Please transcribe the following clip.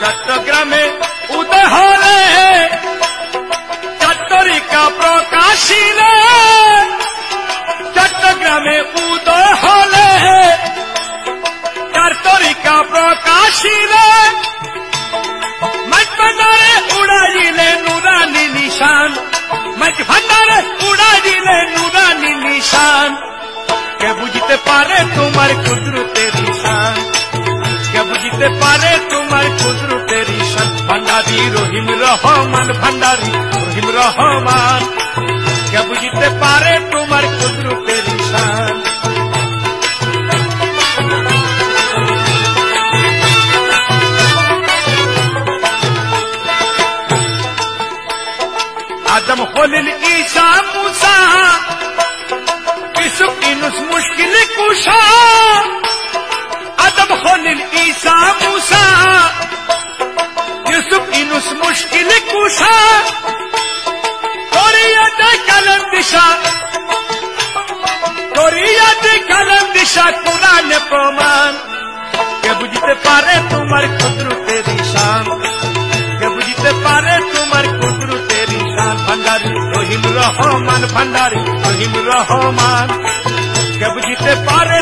চট্টগ্রামে উদয় হলে চাট্টরিকা প্রকাশিলে চট্টগ্রামে উদয় হলে চাট্টরিকা প্রকাশিলে মাইক ভান্ডারে উড়াইলে নুরানি নিশান মাইক ভান্ডারে উড়াইলে নুরানি নিশান কে বুঝতে পারে তোমার কুদরতের শান কে বুঝতে পারে তোমার কুদরতের শান ভান্ডারি রহিম রহমান ভান্ডারি রহিম রহমান কে বুঝতে পারে তোমার কুদরতের শান आदम खलील ईसा मूसा यूसुफ यूनुस मुश्किल कुशा आदम खलील ईसा मूसा यूसुफ यूनुस मुश्किल कुशा तोरियाते कलम दिशा कुरान प्रमाण के बुझते पारे तुम्हार कुदरतेर शान के बुझते पारे तुम्हार कुदरतेर शान भांडारी रहीम रहमान भांडारी रहीम रहमान के बुझते पारे